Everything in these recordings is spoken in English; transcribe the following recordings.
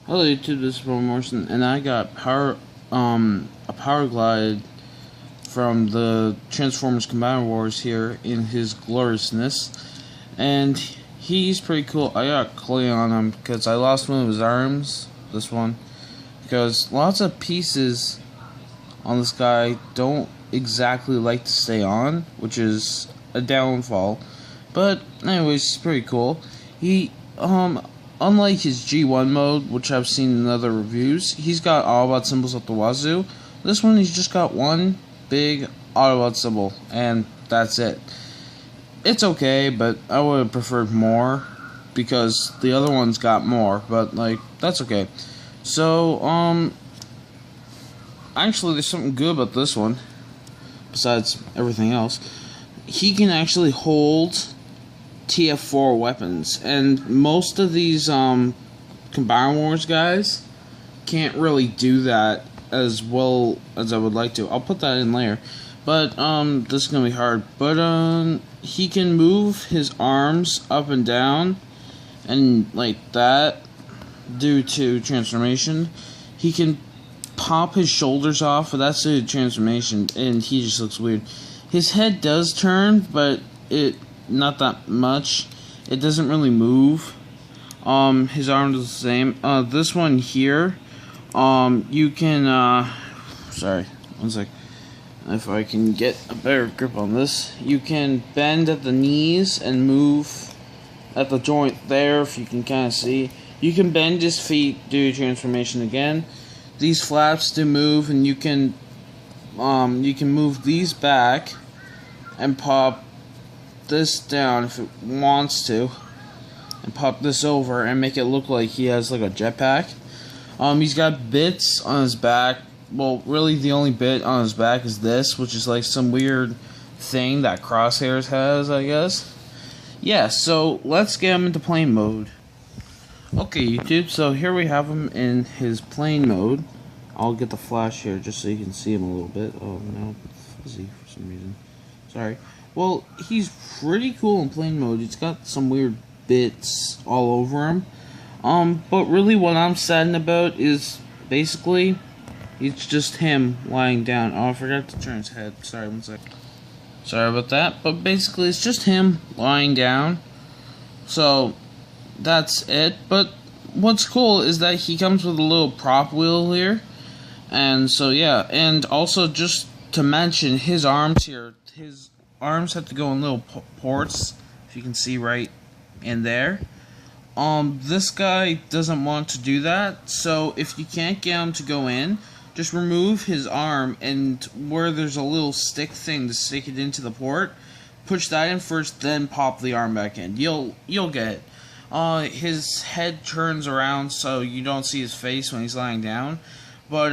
Hello YouTube, this is Paul Morrison, and I got a power glide from the Transformers Combiner Wars here in his gloriousness, and he's pretty cool. I got clay on him because I lost one of his arms, this one, because lots of pieces on this guy don't exactly like to stay on, which is a downfall. But anyways, he's pretty cool. He unlike his G1 mode, which I've seen in other reviews, he's got Autobot symbols up the wazoo. This one, he's just got one big Autobot symbol, and that's it. It's okay, but I would have preferred more, because the other one's got more, but, like, that's okay. So, actually, there's something good about this one, besides everything else. He can actually hold TF4 weapons, and most of these Combiner Wars guys can't really do that as well as I would like to. I'll put that in later, but this is gonna be hard. But he can move his arms up and down and like that due to transformation. He can pop his shoulders off, but that's due to transformation, and he just looks weird. His head does turn, but it not that much. It doesn't really move. His arm is the same. This one here, you can, sorry, one sec. If I can get a better grip on this, you can bend at the knees and move at the joint there, if you can kind of see. You can bend his feet due to transformation again. These flaps do move, and you can move these back and pop this down if it wants to, and pop this over and make it look like he has like a jetpack. He's got bits on his back. Well, really the only bit on his back is this, which is like some weird thing that Crosshairs has, I guess. Yeah, so let's get him into plane mode. Okay, YouTube, so here we have him in his plane mode. I'll get the flash here just so you can see him a little bit. Oh no, it's fuzzy for some reason. Sorry. Well, he's pretty cool in plane mode. He's got some weird bits all over him. But really what I'm saddened about is basically it's just him lying down. Oh, I forgot to turn his head. Sorry, one sec. Sorry about that. But basically it's just him lying down. So that's it. But what's cool is that he comes with a little prop wheel here. And so yeah, and also just to mention his arms here, his arms have to go in little ports, if you can see right in there. This guy doesn't want to do that, so if you can't get him to go in, just remove his arm, and where there's a little stick thing to stick it into the port, push that in first, then pop the arm back in. You'll get it. His head turns around so you don't see his face when he's lying down. But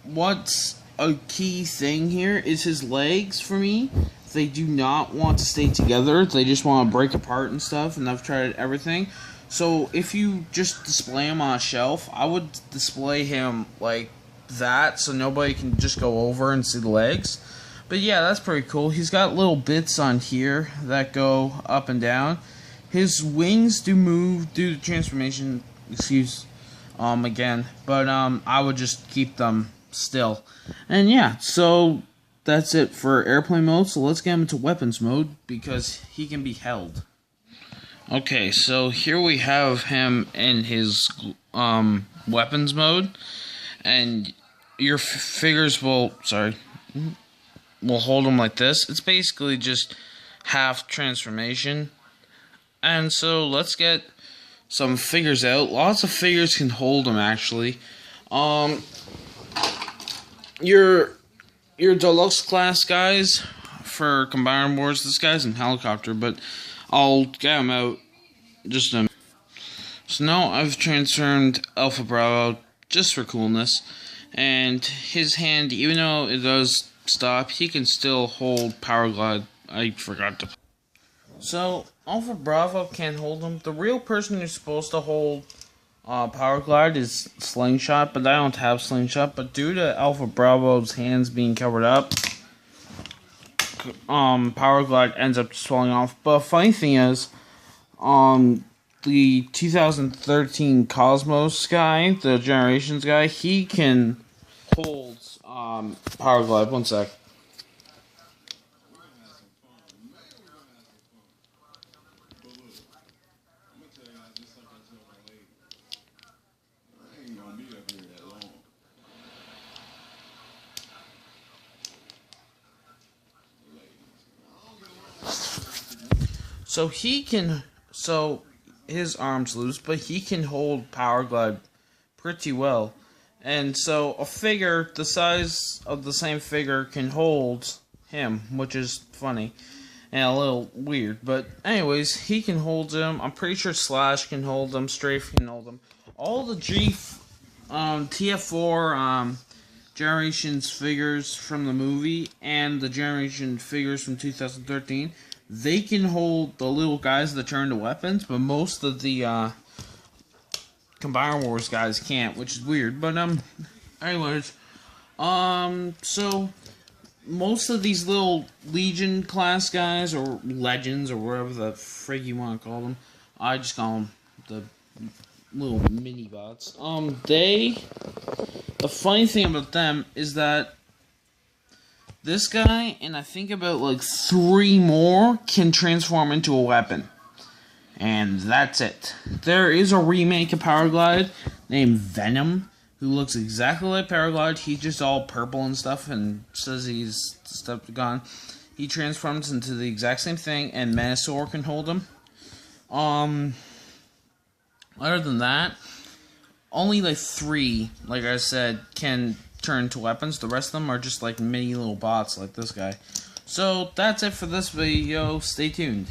what's a key thing here is his legs. For me, they do not want to stay together. They just want to break apart and stuff, and I've tried everything. So if you just display him on a shelf, I would display him like that so nobody can just go over and see the legs. But yeah, that's pretty cool. He's got little bits on here that go up and down. His wings do move due to transformation, again, but I would just keep them still. And yeah, so that's it for airplane mode. So let's get him into weapons mode because he can be held. Okay, so here we have him in his weapons mode, and your figures will hold him like this. It's basically just half transformation. And so let's get some figures out. Lots of figures can hold him actually. Your deluxe class guys for Combiner Wars, this guy's in helicopter, but I'll get him out just a minute. So now I've transformed Alpha Bravo just for coolness, and his hand, even though it does stop, he can still hold Power Glide. I forgot to. So Alpha Bravo can't hold him. The real person you're supposed to hold Power Glide is Slingshot, but I don't have Slingshot. But due to Alpha Bravo's hands being covered up, Power Glide ends up just falling off. But funny thing is, the 2013 Cosmos guy, the Generations guy, he can hold Power Glide. One sec. So he can, so his arm's loose, but he can hold Power Glide pretty well. And so a figure the size of the same figure can hold him, which is funny and a little weird. But anyways, he can hold him. I'm pretty sure Slash can hold him, Strafe can hold him. All the TF4 Generations figures from the movie and the Generation figures from 2013, they can hold the little guys that turn to weapons, but most of the Combiner Wars guys can't, which is weird. But anyways, so most of these little Legion class guys or Legends or whatever the frig you want to call them, I just call them the little mini bots. The funny thing about them is that this guy, and I think about like 3 more, can transform into a weapon. And that's it. There is a remake of Power Glide named Venom, who looks exactly like Power Glide. He's just all purple and stuff and says he's gone. He transforms into the exact same thing, and Menasor can hold him. Other than that, only like 3, like I said, can turn to weapons. The rest of them are just like mini little bots like this guy. So that's it for this video. Stay tuned.